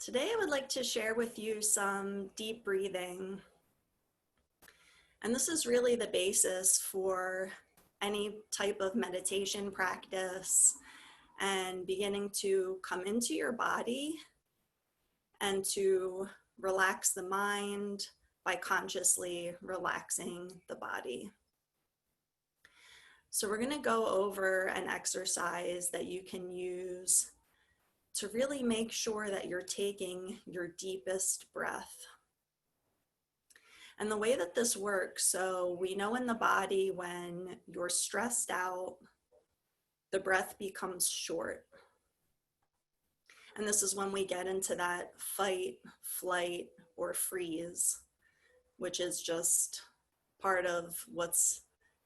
Today I would like to share with you some deep breathing. And this is really the basis for any type of meditation practice and beginning to come into your body and to relax the mind by consciously relaxing the body. So we're going to go over an exercise that you can use to really make sure that you're taking your deepest breath. And the way that this works, so we know in the body when you're stressed out, the breath becomes short. And this is when we get into that fight, flight, or freeze, which is just part of what's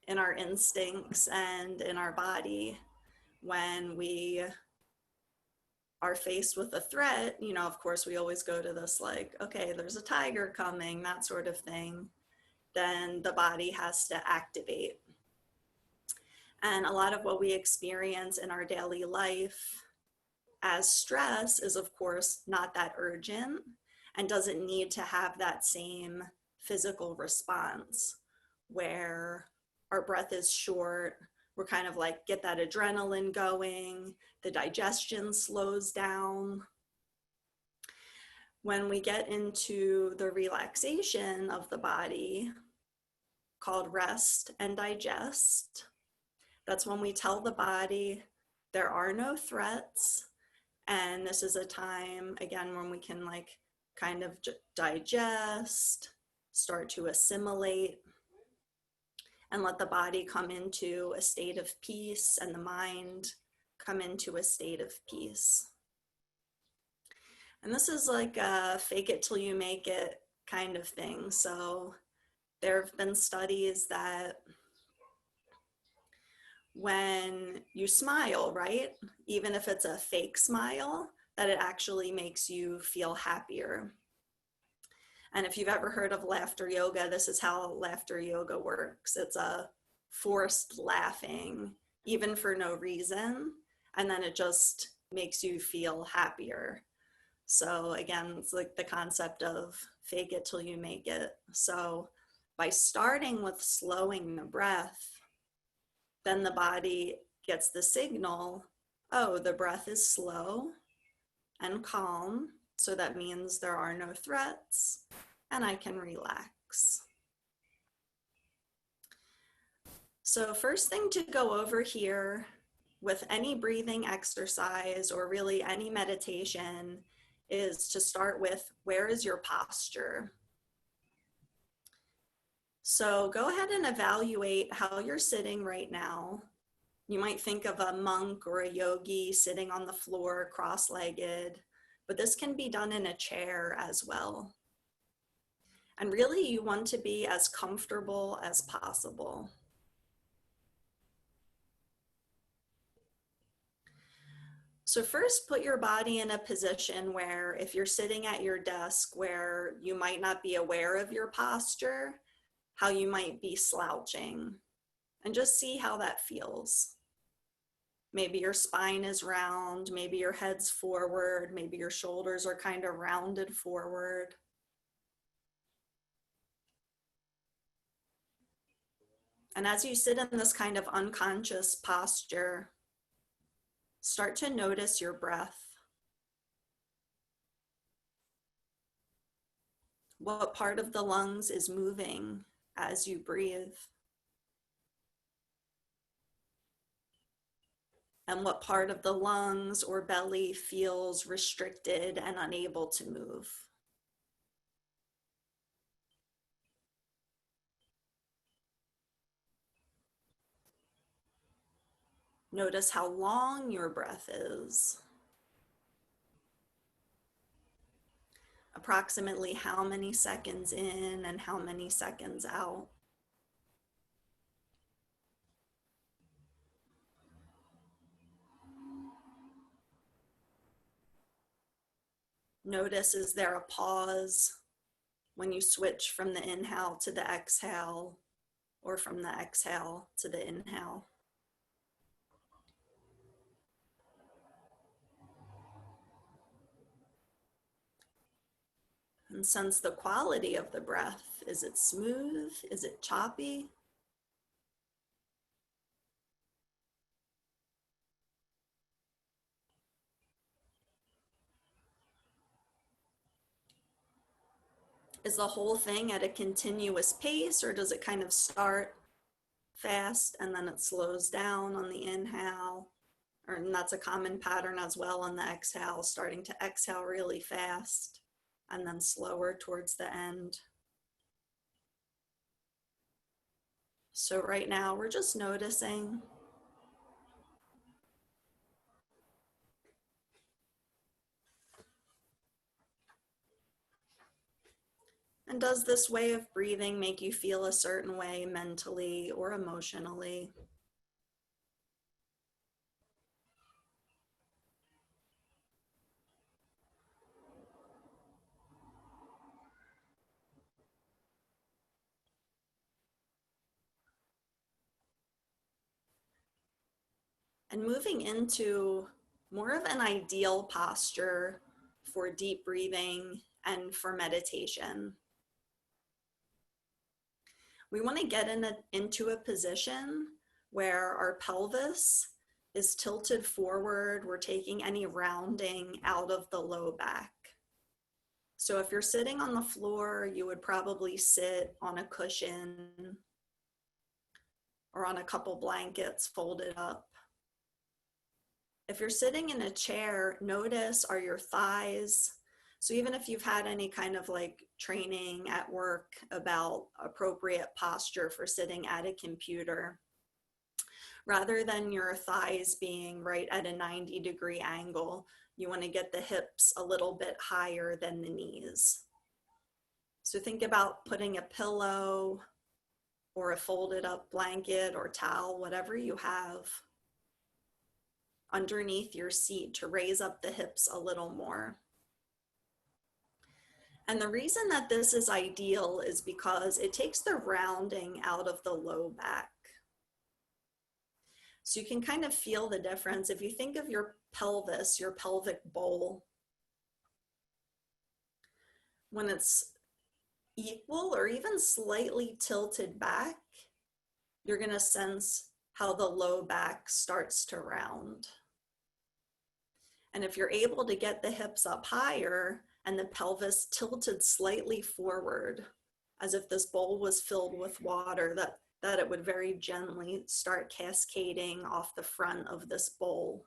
in our instincts and in our body when we are faced with a threat. Of course, we always go to this like, okay, there's a tiger coming, that sort of thing. Then the body has to activate. And a lot of what we experience in our daily life as stress is, of course, not that urgent and doesn't need to have that same physical response where our breath is short. We're kind of like, get that adrenaline going, the digestion slows down. When we get into the relaxation of the body, called rest and digest, that's when we tell the body there are no threats. And this is a time, again, when we can like kind of digest, start to assimilate, and let the body come into a state of peace and the mind come into a state of peace. And this is like a fake it till you make it kind of thing. So there have been studies that when you smile, right, even if it's a fake smile, that it actually makes you feel happier. And if you've ever heard of laughter yoga, this is how laughter yoga works. It's a forced laughing, even for no reason, and then it just makes you feel happier. So again, it's like the concept of fake it till you make it. So by starting with slowing the breath, then the body gets the signal, oh, the breath is slow and calm, so that means there are no threats and I can relax. So first thing to go over here with any breathing exercise or really any meditation is to start with, where is your posture? So go ahead and evaluate how you're sitting right now. You might think of a monk or a yogi sitting on the floor cross-legged, but this can be done in a chair as well. And really, you want to be as comfortable as possible. So first, put your body in a position where if you're sitting at your desk where you might not be aware of your posture, how you might be slouching, and just see how that feels. Maybe your spine is round, maybe your head's forward, maybe your shoulders are kind of rounded forward. And as you sit in this kind of unconscious posture, start to notice your breath. What part of the lungs is moving as you breathe? And what part of the lungs or belly feels restricted and unable to move? Notice how long your breath is. Approximately how many seconds in and how many seconds out. Notice, is there a pause when you switch from the inhale to the exhale or from the exhale to the inhale? and sense the quality of the breath. Is it smooth? Is it choppy? Is the whole thing at a continuous pace, or does it kind of start fast and then it slows down on the inhale? And that's a common pattern as well on the exhale, starting to exhale really fast and then slower towards the end. So right now we're just noticing. And does this way of breathing make you feel a certain way mentally or emotionally? And moving into more of an ideal posture for deep breathing and for meditation. We want to get into a position where our pelvis is tilted forward. We're taking any rounding out of the low back. So if you're sitting on the floor, you would probably sit on a cushion or on a couple blankets folded up. If you're sitting in a chair, notice, are your thighs, so even if you've had any kind of like training at work about appropriate posture for sitting at a computer, rather than your thighs being right at a 90-degree angle, you want to get the hips a little bit higher than the knees. So think about putting a pillow or a folded up blanket or towel, whatever you have, underneath your seat to raise up the hips a little more. And the reason that this is ideal is because it takes the rounding out of the low back. So you can kind of feel the difference. If you think of your pelvis, your pelvic bowl, when it's equal or even slightly tilted back, you're going to sense how the low back starts to round. And if you're able to get the hips up higher and the pelvis tilted slightly forward, as if this bowl was filled with water, that it would very gently start cascading off the front of this bowl.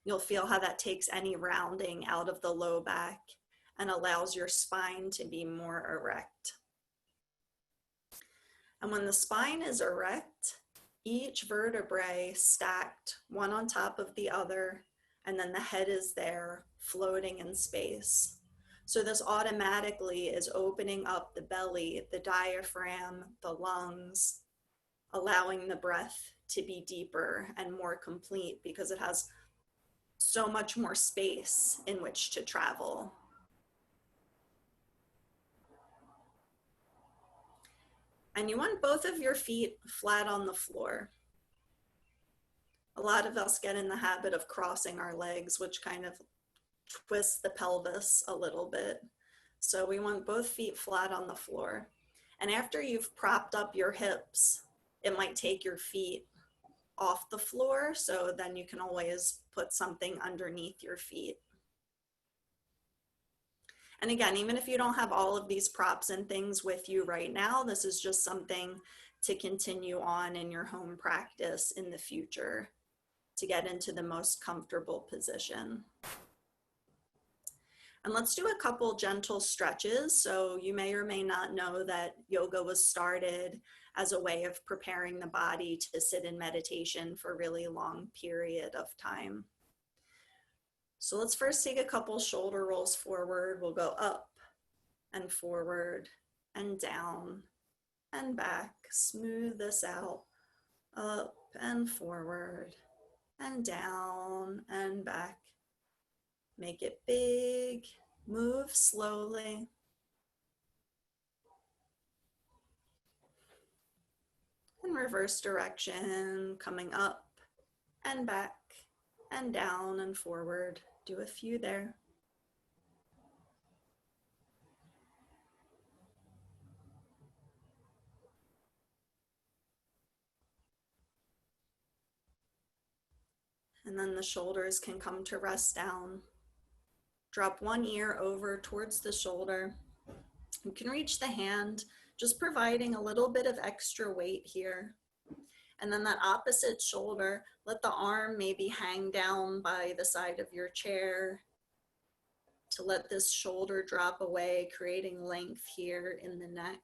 You'll feel how that takes any rounding out of the low back and allows your spine to be more erect. And when the spine is erect, each vertebrae stacked one on top of the other, and then the head is there floating in space. So this automatically is opening up the belly, the diaphragm, the lungs, allowing the breath to be deeper and more complete because it has so much more space in which to travel. And you want both of your feet flat on the floor. A lot of us get in the habit of crossing our legs, which kind of twists the pelvis a little bit. So we want both feet flat on the floor. And after you've propped up your hips, it might take your feet off the floor, so then you can always put something underneath your feet. And again, even if you don't have all of these props and things with you right now, this is just something to continue on in your home practice in the future to get into the most comfortable position. And let's do a couple gentle stretches. So you may or may not know that yoga was started as a way of preparing the body to sit in meditation for a really long period of time. So let's first take a couple shoulder rolls forward. We'll go up and forward and down and back. Smooth this out. Up and forward and down and back. Make it big. Move slowly. In reverse direction, coming up and back and down and forward. Do a few there. And then the shoulders can come to rest down. Drop one ear over towards the shoulder. You can reach the hand, just providing a little bit of extra weight here. And then that opposite shoulder, let the arm maybe hang down by the side of your chair to let this shoulder drop away, creating length here in the neck.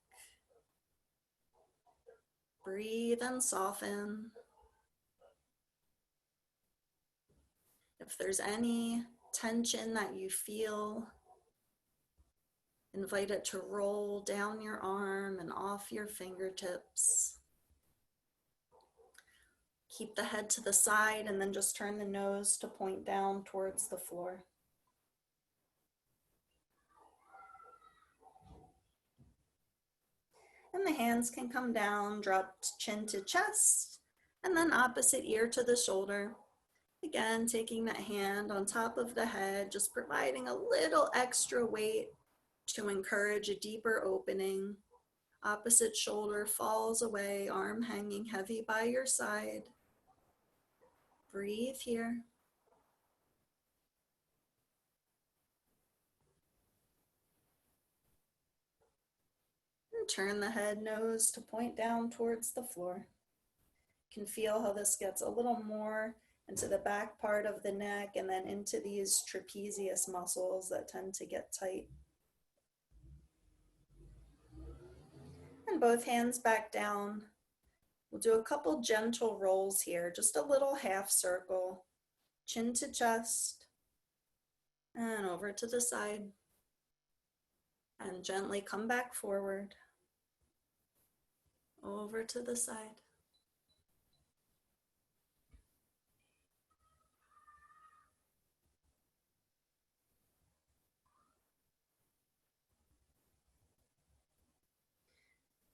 Breathe and soften. If there's any tension that you feel, invite it to roll down your arm and off your fingertips. Keep the head to the side and then just turn the nose to point down towards the floor. And the hands can come down, drop chin to chest, and then opposite ear to the shoulder. Again, taking that hand on top of the head, just providing a little extra weight to encourage a deeper opening. Opposite shoulder falls away, arm hanging heavy by your side. Breathe here. And turn the head, nose to point down towards the floor. You can feel how this gets a little more into the back part of the neck and then into these trapezius muscles that tend to get tight. And both hands back down. We'll do a couple gentle rolls here, just a little half circle, chin to chest, and over to the side. And gently come back forward, over to the side.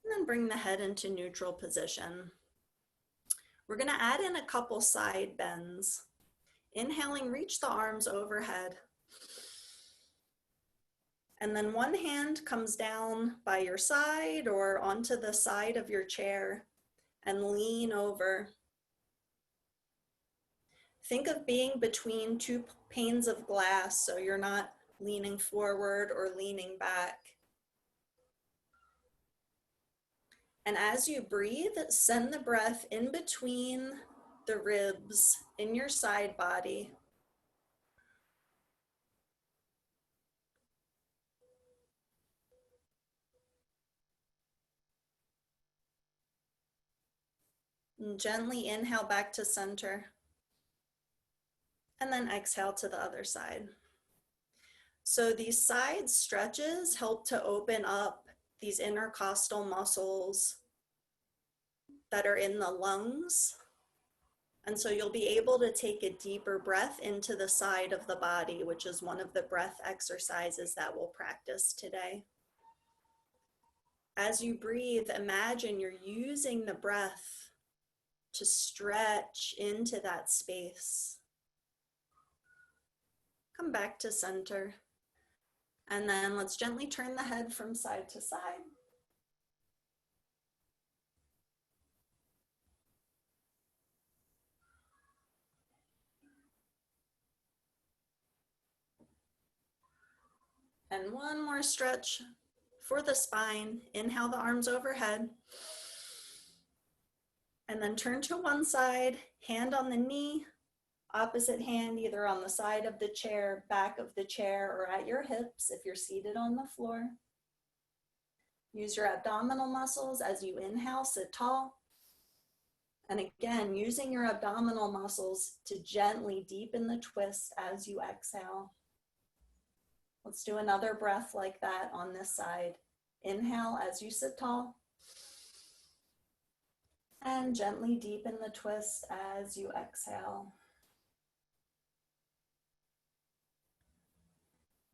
And then bring the head into neutral position. We're going to add in a couple side bends. Inhaling, reach the arms overhead. And then one hand comes down by your side or onto the side of your chair and lean over. Think of being between two panes of glass so you're not leaning forward or leaning back. And as you breathe, send the breath in between the ribs in your side body. And gently inhale back to center. And then exhale to the other side. So these side stretches help to open up these intercostal muscles that are in the lungs. And so you'll be able to take a deeper breath into the side of the body, which is one of the breath exercises that we'll practice today. As you breathe, imagine you're using the breath to stretch into that space. Come back to center. And then let's gently turn the head from side to side. And one more stretch for the spine. Inhale the arms overhead. And then turn to one side, hand on the knee, opposite hand either on the side of the chair, back of the chair, or at your hips if you're seated on the floor. Use your abdominal muscles as you inhale, sit tall. And again, using your abdominal muscles to gently deepen the twist as you exhale. Let's do another breath like that on this side. Inhale as you sit tall. And gently deepen the twist as you exhale.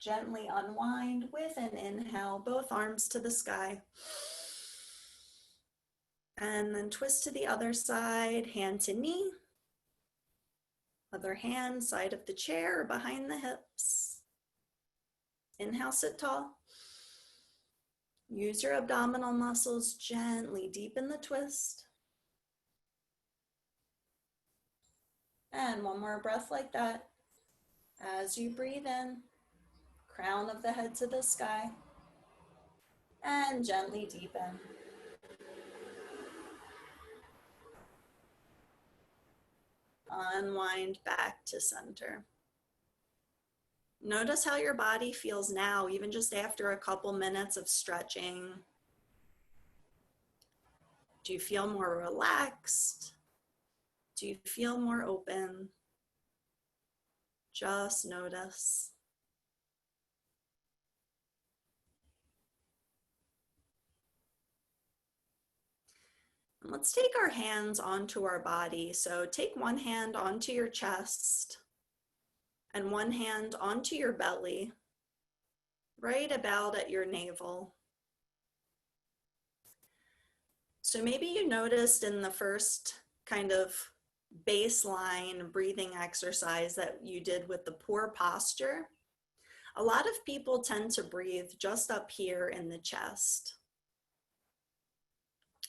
Gently unwind with an inhale, both arms to the sky. And then twist to the other side, hand to knee. Other hand, side of the chair or behind the hips. Inhale, sit tall. Use your abdominal muscles, gently deepen the twist. And one more breath like that. As you breathe in, crown of the head to the sky, and gently deepen. Unwind back to center. Notice how your body feels now, even just after a couple minutes of stretching. Do you feel more relaxed? Do you feel more open? Just notice. And let's take our hands onto our body. So take one hand onto your chest and one hand onto your belly, right about at your navel. So maybe you noticed in the first kind of baseline breathing exercise that you did with the poor posture, a lot of people tend to breathe just up here in the chest.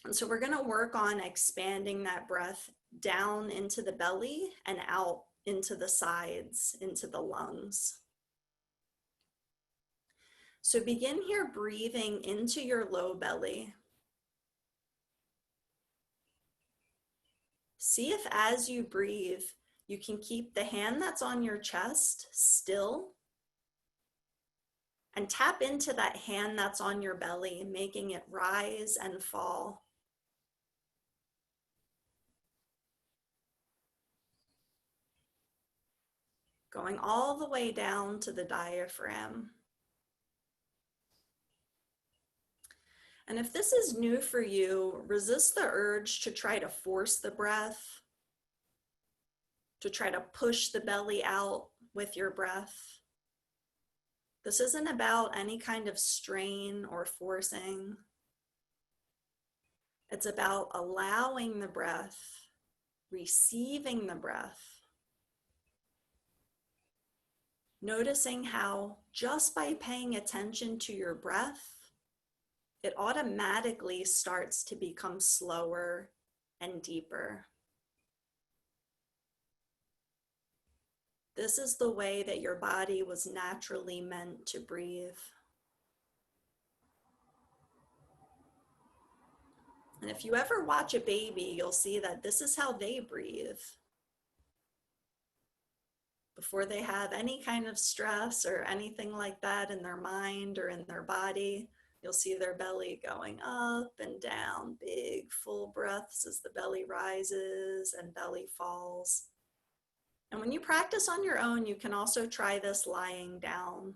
And so we're going to work on expanding that breath down into the belly and out into the sides, into the lungs. So begin here breathing into your low belly. See if as you breathe, you can keep the hand that's on your chest still and tap into that hand that's on your belly, making it rise and fall. Going all the way down to the diaphragm. And if this is new for you, resist the urge to try to force the breath, to try to push the belly out with your breath. This isn't about any kind of strain or forcing. It's about allowing the breath, receiving the breath, noticing how just by paying attention to your breath, it automatically starts to become slower and deeper. This is the way that your body was naturally meant to breathe. And if you ever watch a baby, you'll see that this is how they breathe. Before they have any kind of stress or anything like that in their mind or in their body, you'll see their belly going up and down, big full breaths as the belly rises and belly falls. And when you practice on your own, you can also try this lying down.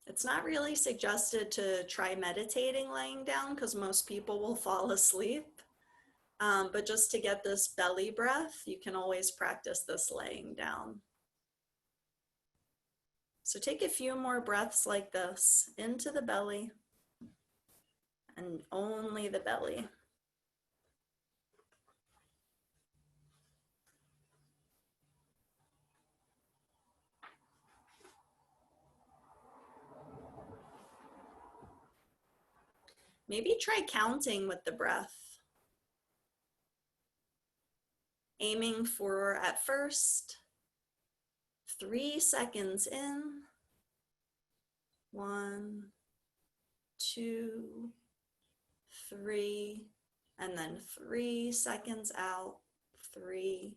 It's not really suggested to try meditating laying down because most people will fall asleep. But just to get this belly breath, you can always practice this laying down. So take a few more breaths like this into the belly and only the belly. Maybe try counting with the breath. Aiming for, at first, 3 seconds in. 1, 2, 3, and then 3 seconds out. 3,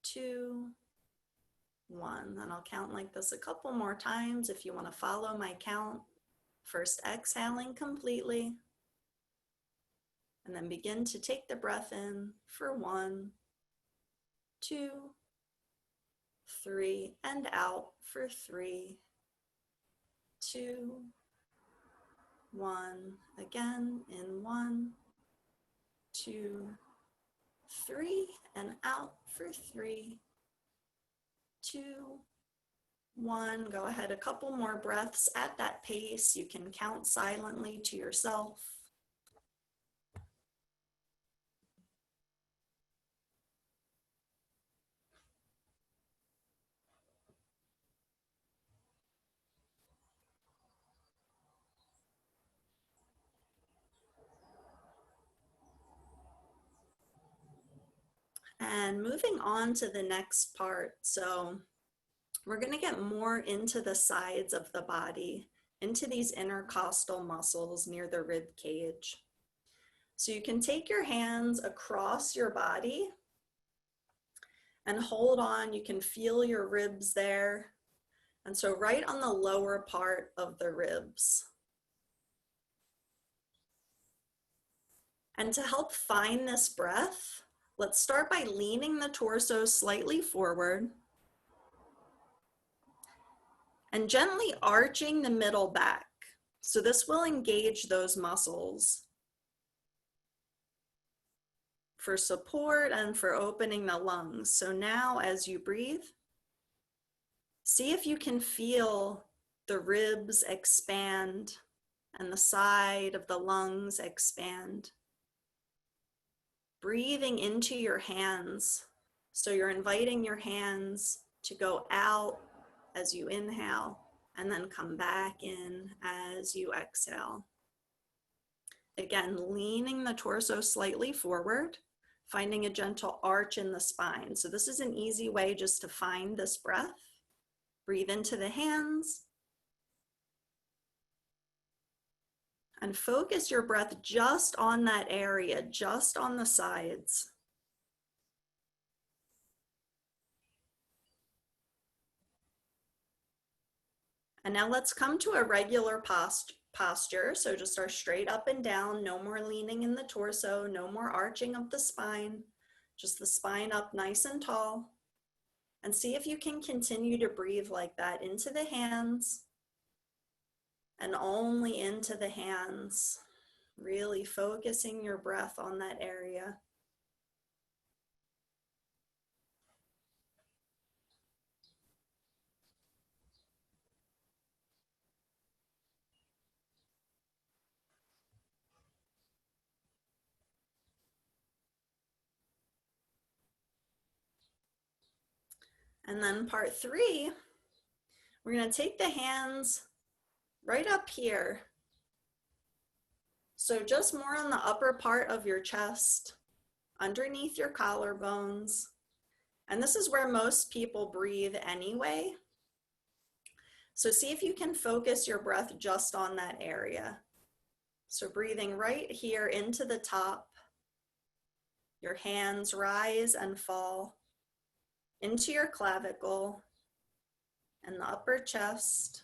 2, 1. And I'll count like this a couple more times if you want to follow my count. First exhaling completely, and then begin to take the breath in for 1, 2, 3, and out for 3, 2, 1. Again in 1, 2, 3, and out for 3, 2, 1. Go ahead, a couple more breaths at that pace. You can count silently to yourself. And moving on to the next part. So we're going to get more into the sides of the body, into these intercostal muscles near the rib cage. So you can take your hands across your body and hold on. You can feel your ribs there. And so right on the lower part of the ribs. And to help find this breath, let's start by leaning the torso slightly forward and gently arching the middle back. So this will engage those muscles for support and for opening the lungs. So now as you breathe, see if you can feel the ribs expand and the side of the lungs expand. Breathing into your hands. So you're inviting your hands to go out as you inhale and then come back in as you exhale. Again, leaning the torso slightly forward, finding a gentle arch in the spine. So this is an easy way just to find this breath. Breathe into the hands and focus your breath just on that area, just on the sides. And now let's come to a regular posture. So just our straight up and down, no more leaning in the torso, no more arching of the spine, just the spine up nice and tall. And see if you can continue to breathe like that into the hands and only into the hands, really focusing your breath on that area. And then part 3, we're going to take the hands right up here. So just more on the upper part of your chest, underneath your collarbones. And this is where most people breathe anyway. So see if you can focus your breath just on that area. So breathing right here into the top. Your hands rise and fall into your clavicle and the upper chest.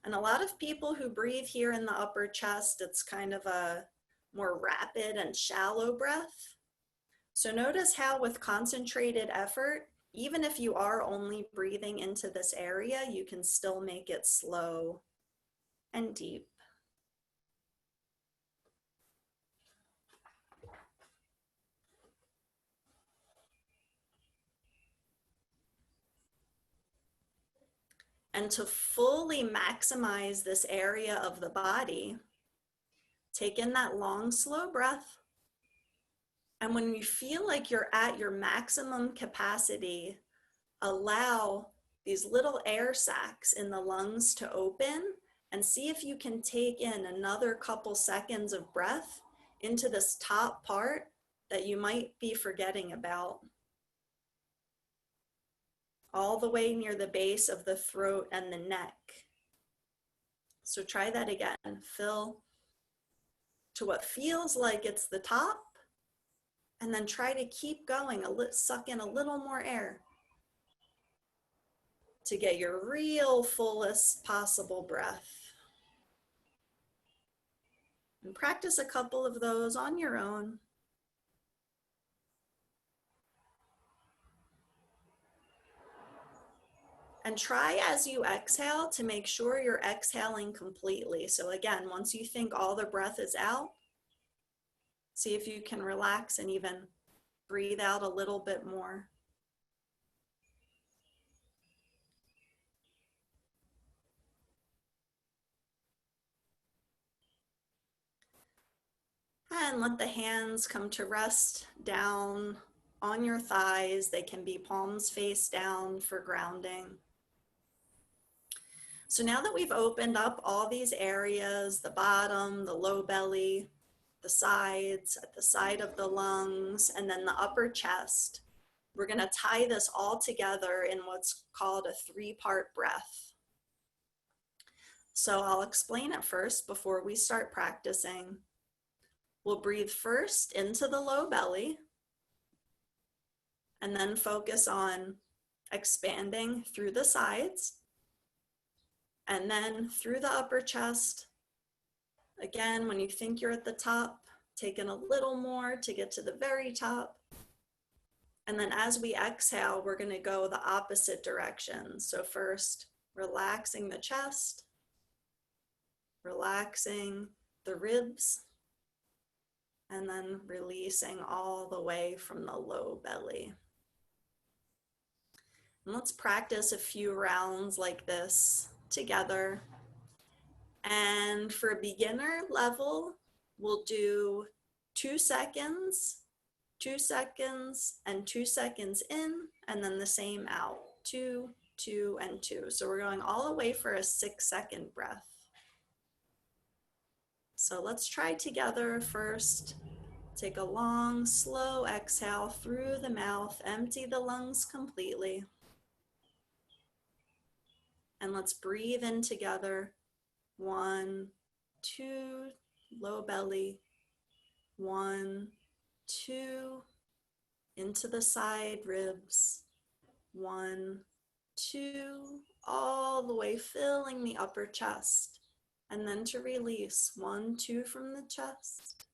And a lot of people who breathe here in the upper chest, it's kind of a more rapid and shallow breath. So notice how with concentrated effort, even if you are only breathing into this area, you can still make it slow and deep. And to fully maximize this area of the body, take in that long, slow breath. And when you feel like you're at your maximum capacity, allow these little air sacs in the lungs to open and see if you can take in another couple seconds of breath into this top part that you might be forgetting about. All the way near the base of the throat and the neck. So try that again. Fill to what feels like it's the top, and then try to keep going, suck in a little more air to get your real fullest possible breath. And practice a couple of those on your own. And try as you exhale to make sure you're exhaling completely. So again, once you think all the breath is out, see if you can relax and even breathe out a little bit more. And let the hands come to rest down on your thighs. They can be palms face down for grounding. So now that we've opened up all these areas, the bottom, the low belly, the sides, at the side of the lungs, and then the upper chest, we're going to tie this all together in what's called a three-part breath. So I'll explain it first before we start practicing. We'll breathe first into the low belly, and then focus on expanding through the sides, and then through the upper chest. Again, when you think you're at the top, take in a little more to get to the very top. And then as we exhale, we're going to go the opposite direction. So first, relaxing the chest, relaxing the ribs, and then releasing all the way from the low belly. And let's practice a few rounds like this together. And for a beginner level, we'll do 2 seconds, 2 seconds, and 2 seconds in, and then the same out. 2, 2, and 2. So we're going all the way for a 6-second breath. So let's try together first. Take a long, slow exhale through the mouth. Empty the lungs completely. And let's breathe in together. 1, 2, low belly. 1, 2, into the side ribs. 1, 2, all the way filling the upper chest. And then to release. 1, 2 from the chest.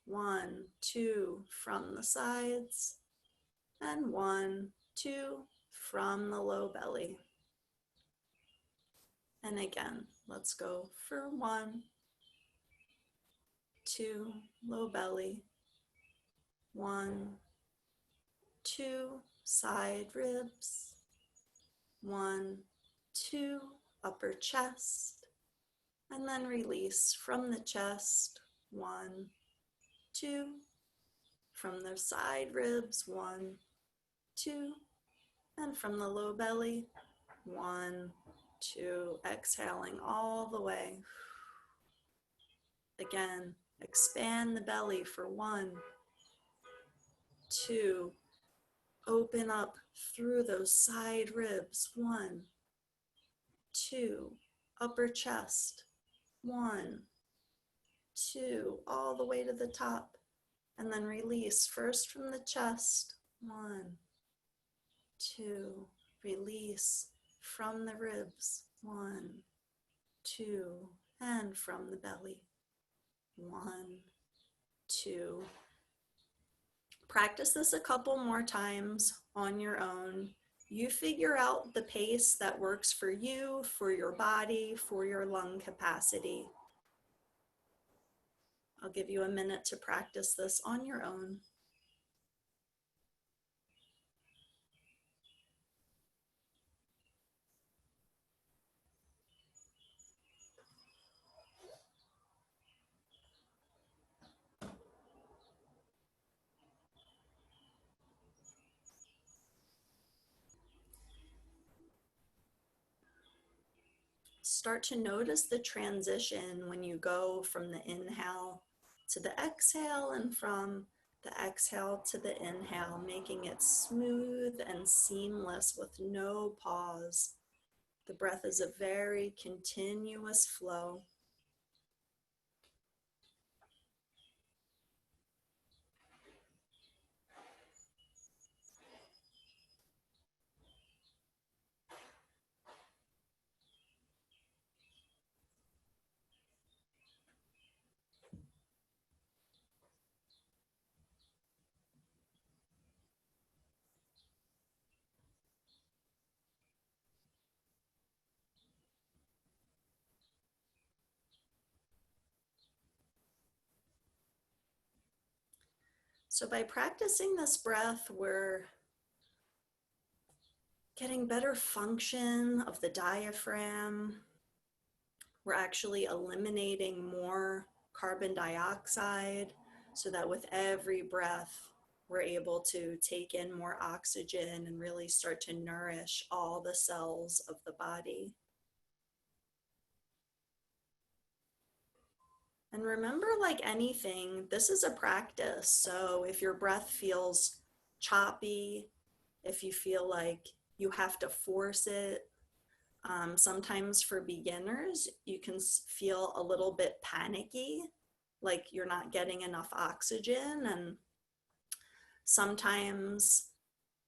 1, 2 from the sides. And 1, 2 from the low belly. And again, let's go for 1, 2, low belly. 1, 2, side ribs. 1, 2, upper chest. And then release from the chest. 1, 2, from the side ribs. 1, 2, and from the low belly. 1, 2, exhaling all the way. Again, expand the belly for 1, 2, open up through those side ribs. 1, 2, upper chest. 1, 2, all the way to the top. And then release first from the chest. 1, 2, release from the ribs. 1, 2, and from the belly. 1, 2. Practice this a couple more times on your own. You figure out the pace that works for you, for your body, for your lung capacity. I'll give you a minute to practice this on your own. Start to notice the transition when you go from the inhale to the exhale and from the exhale to the inhale, making it smooth and seamless with no pause. The breath is a very continuous flow. So by practicing this breath, we're getting better function of the diaphragm. We're actually eliminating more carbon dioxide so that with every breath, we're able to take in more oxygen and really start to nourish all the cells of the body. And remember, like anything, this is a practice. So if your breath feels choppy, if you feel like you have to force it, sometimes for beginners, you can feel a little bit panicky, like you're not getting enough oxygen. And sometimes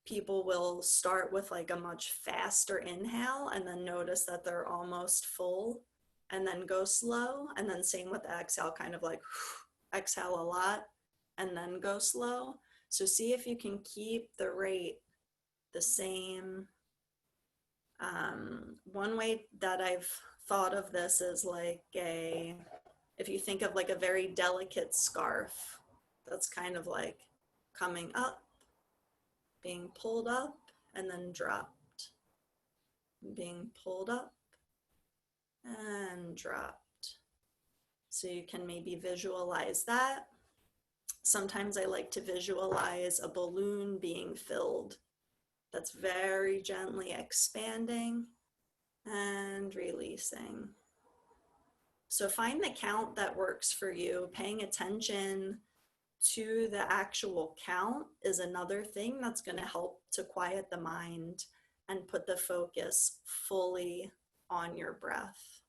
people will start with like a much faster inhale and then notice that they're almost full and then go slow. And then same with the exhale, kind of like exhale a lot and then go slow. So see if you can keep the rate the same. One way that I've thought of this is like if you think of like a very delicate scarf that's kind of like coming up, being pulled up, and then dropped, being pulled up and dropped. So you can maybe visualize that. Sometimes I like to visualize a balloon being filled that's very gently expanding and releasing. So find the count that works for you. Paying attention to the actual count is another thing that's going to help to quiet the mind and put the focus fully on your breath.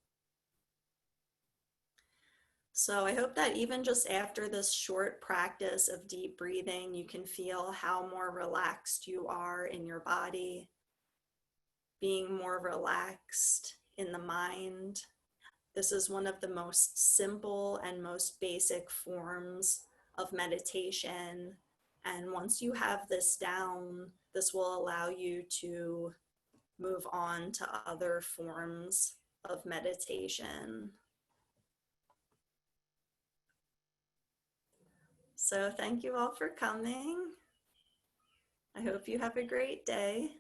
So I hope that even just after this short practice of deep breathing, you can feel how more relaxed you are in your body, being more relaxed in the mind. This is one of the most simple and most basic forms of meditation. And once you have this down, this will allow you to move on to other forms of meditation. So thank you all for coming. I hope you have a great day.